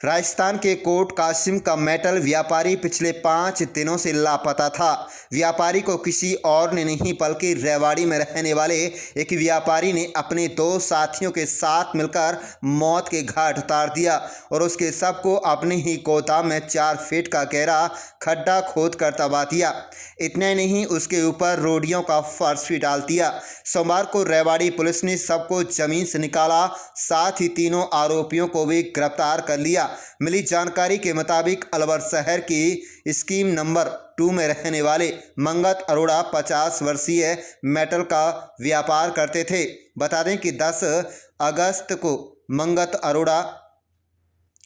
राजस्थान के कोट कासिम का मेटल व्यापारी पिछले 5 दिनों से लापता था। व्यापारी को किसी और ने नहीं बल्कि रेवाड़ी में रहने वाले एक व्यापारी ने अपने 2 साथियों के साथ मिलकर मौत के घाट उतार दिया और उसके शव को अपने ही गोदाम में 4 फीट का गहरा खड्डा खोद कर दबा दिया। इतना ही नहीं, उसके ऊपर रोडियों का फर्श भी डाल दिया। सोमवार को रेवाड़ी पुलिस ने शव को जमीन से निकाला, साथ ही तीनों आरोपियों को भी गिरफ्तार कर लिया। मिली जानकारी के मुताबिक अलवर शहर की स्कीम नंबर 2 में रहने वाले मंगत अरोड़ा 50 वर्षीय मेटल का व्यापार करते थे। बता दें कि 10 अगस्त को मंगत अरोड़ा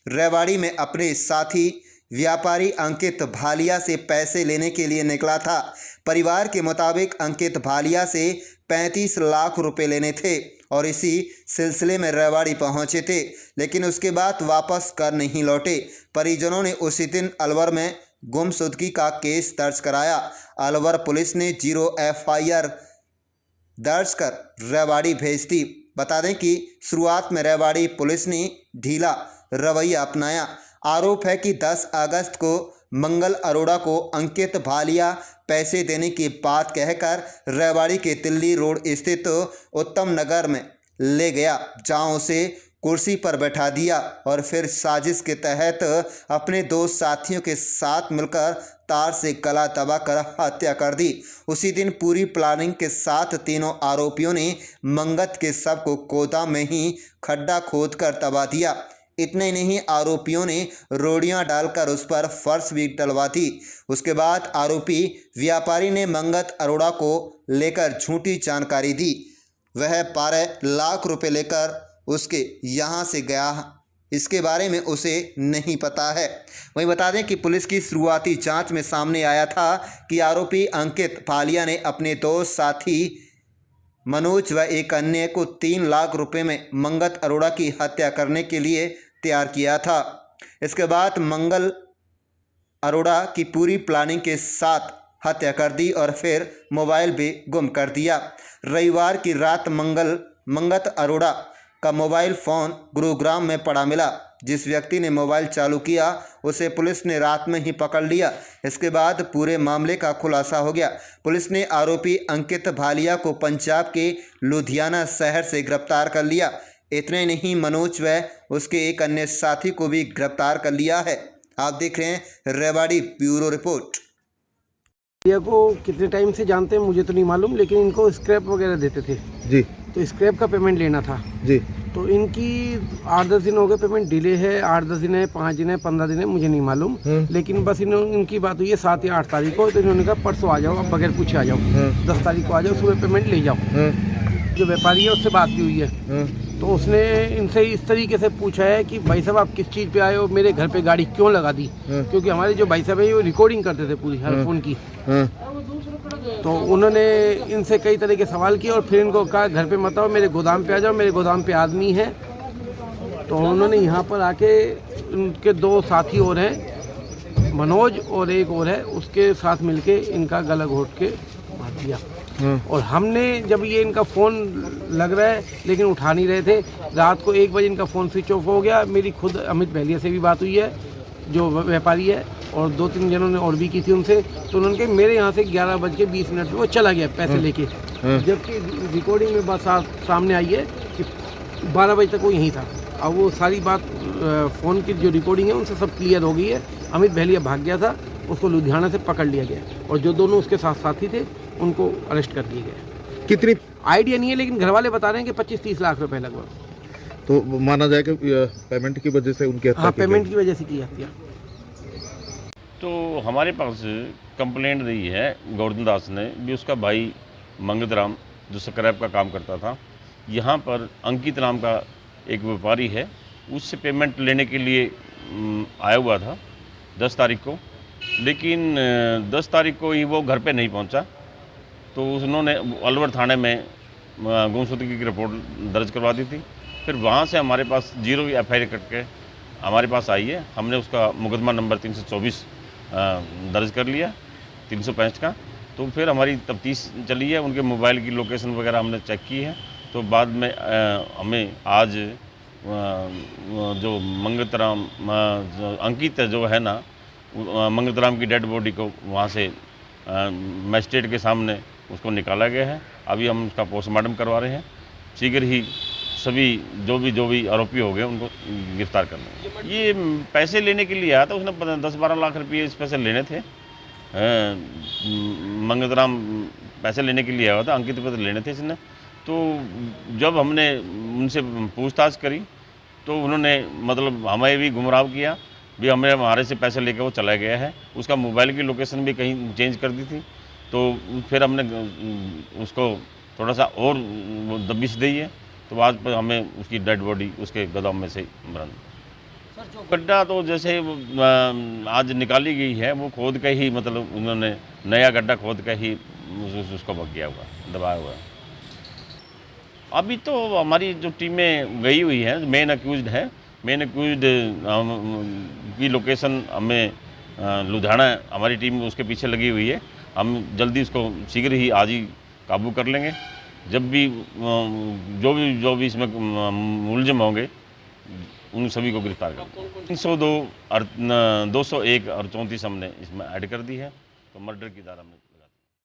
रेवाड़ी में अपने साथी व्यापारी अंकित भालिया से पैसे लेने के लिए निकला था। परिवार के मुताबिक अंकित भालिया से 35 लाख रुपए लेने थे और इसी सिलसिले में रेवाड़ी पहुंचे थे, लेकिन उसके बाद वापस कर नहीं लौटे। परिजनों ने उसी दिन अलवर में गुमशुदगी का केस दर्ज कराया। अलवर पुलिस ने 0 FIR दर्ज कर रेवाड़ी भेज दी। बता दें कि शुरुआत में रेवाड़ी पुलिस ने ढीला रवैया अपनाया। आरोप है कि 10 अगस्त को मंगल अरोड़ा को अंकित भालिया पैसे देने की बात कहकर रेवाड़ी के दिल्ली रोड स्थित उत्तम नगर में ले गया, जहां उसे कुर्सी पर बैठा दिया और फिर साजिश के तहत अपने 2 साथियों के साथ मिलकर तार से गला दबाकर हत्या कर दी। उसी दिन पूरी प्लानिंग के साथ तीनों आरोपियों ने मंगत के शव को गोदाम में ही खड्डा खोदकर दबा दिया। इतने ही नहीं, आरोपियों ने रोड़ियां डालकर उस पर फर्श भी डलवा दी। उसके बाद आरोपी व्यापारी ने मंगत अरोड़ा को लेकर झूठी जानकारी दी। वह 12 लाख रुपए लेकर उसके यहाँ से गया, इसके बारे में उसे नहीं पता है। वहीं बता दें कि पुलिस की शुरुआती जांच में सामने आया था कि आरोपी अंकित भालिया ने अपने 2 साथी मनोज व एक अन्य को 3 लाख रुपए में मंगत अरोड़ा की हत्या करने के लिए तैयार किया था। इसके बाद मंगल अरोड़ा की पूरी प्लानिंग के साथ हत्या कर दी और फिर मोबाइल भी गुम कर दिया। रविवार की रात मंगत अरोड़ा का मोबाइल फ़ोन गुरुग्राम में पड़ा मिला। जिस व्यक्ति ने मोबाइल चालू किया उसे पुलिस ने रात में ही पकड़ लिया। इसके बाद पूरे मामले का खुलासा हो गया। पुलिस ने आरोपी अंकित भालिया को पंजाब के लुधियाना शहर से गिरफ्तार कर लिया। इतने नहीं, मनोज व उसके एक अन्य साथी को भी गिरफ्तार कर लिया है। आप देख रहे हैं रेवाड़ी ब्यूरो रिपोर्ट। ये को कितने टाइम से जानते हैं मुझे तो नहीं मालूम, लेकिन इनको स्क्रैप वगैरह देते थे जी। तो स्क्रैप का पेमेंट लेना था जी। तो इनकी 8-10 दिन हो गए, पेमेंट डिले है। 8-10 दिन है, 5 दिन है, 15 दिन है, मुझे नहीं मालूम। लेकिन बस इनकी बात हुई है 7 या 8 तारीख को, तो इन्होंने कहा परसों आ जाओ, अब बगैर पूछे आ जाओ, 10 तारीख को आ जाओ, सुबह पेमेंट ले जाओ। जो व्यापारी है उससे बात भी हुई है तो उसने इनसे इस तरीके से पूछा है कि भाई साहब आप किस चीज़ पे आए हो, मेरे घर पे गाड़ी क्यों लगा दी, क्योंकि हमारे जो भाई साहब है वो रिकॉर्डिंग करते थे पूरी हर फोन की। तो उन्होंने इनसे कई तरह के सवाल किए और फिर इनको कहा घर पे मत आओ, मेरे गोदाम पे आ जाओ, मेरे गोदाम पे आदमी है। तो उन्होंने यहाँ पर आके उनके 2 साथी और हैं, मनोज और एक और है, उसके साथ मिलके इनका गला घोट के मार दिया। और हमने जब ये इनका फ़ोन लग रहा है लेकिन उठा नहीं रहे थे, रात को 1 बजे इनका फ़ोन स्विच ऑफ हो गया। मेरी खुद अमित बहलिया से भी बात हुई है जो व्यापारी है, और 2-3 जनों ने और भी की थी उनसे। तो उन्होंने कहा मेरे यहाँ से 11:20 पे वो चला गया पैसे लेके, जबकि रिकॉर्डिंग में बात सामने आई है कि 12 बजे तक वो यहीं था। अब वो सारी बात फ़ोन की जो रिकॉर्डिंग है उनसे सब क्लियर हो गई है। अमित बहलिया भाग गया था, उसको लुधियाना से पकड़ लिया गया और जो दोनों उसके साथ साथी थे उनको अरेस्ट कर दिए गए। कितनी आइडिया नहीं है, लेकिन घर वाले बता रहे हैं कि 25-30 लाख रुपए लगभग। तो माना जाए कि पेमेंट की वजह से उनकी हत्या की पेमेंट की वजह से की हत्या। तो हमारे पास कंप्लेंट दी है गोवर्धन दास ने भी, उसका भाई मंगत राम जो स्क्रैप का काम करता था, यहाँ पर अंकित नाम का एक व्यापारी है, उससे पेमेंट लेने के लिए आया हुआ था 10 तारीख को। लेकिन 10 तारीख को ही वो घर पे नहीं पहुंचा, तो उन्होंने अलवर थाने में गुमशुदगी की रिपोर्ट दर्ज करवा दी थी। फिर वहाँ से हमारे पास 0 FIR करके हमारे पास आई है। हमने उसका मुकदमा नंबर 324 दर्ज कर लिया, 365 का। तो फिर हमारी तफ्तीश चली है, उनके मोबाइल की लोकेशन वगैरह हमने चेक की है। तो बाद में हमें आज जो मंगतराम अंकित जो है ना, मंगतराम की डेड बॉडी को वहाँ से मजिस्ट्रेट के सामने उसको निकाला गया है। अभी हम उसका पोस्टमार्टम करवा रहे हैं। शीघ्र ही सभी जो भी आरोपी हो गए उनको गिरफ्तार कर लेंगे। ये पैसे लेने के लिए आया था, उसने 10-12 लाख रुपये इस पैसे लेने थे। मंगतराम पैसे लेने के लिए आया था, अंकित पैसे लेने थे इसने। तो जब हमने उनसे पूछताछ करी तो उन्होंने मतलब हमें भी गुमराह किया, भी हमारे से पैसे लेकर वो चला गया है। उसका मोबाइल की लोकेशन भी कहीं चेंज कर दी थी। तो फिर हमने उसको थोड़ा सा और दबिश दी है, तो आज पर हमें उसकी डेड बॉडी उसके गोदाम में से बरामद। गड्ढा तो जैसे आज निकाली गई है, वो खोद के ही मतलब उन्होंने नया गड्ढा खोद के ही उसको बग गया हुआ, दबाया हुआ है। अभी तो हमारी जो टीमें गई हुई हैं, मेन अक्यूज्ड है, मेन अक्यूज्ड की लोकेशन हमें लुधियाना, हमारी टीम उसके पीछे लगी हुई है। हम जल्दी उसको शीघ्र ही आज ही काबू कर लेंगे। जब भी जो भी इसमें मुलजिम होंगे उन सभी को गिरफ्तार करेंगे। 302, 201 और 34 हमने इसमें ऐड कर दी है, तो मर्डर की धारा में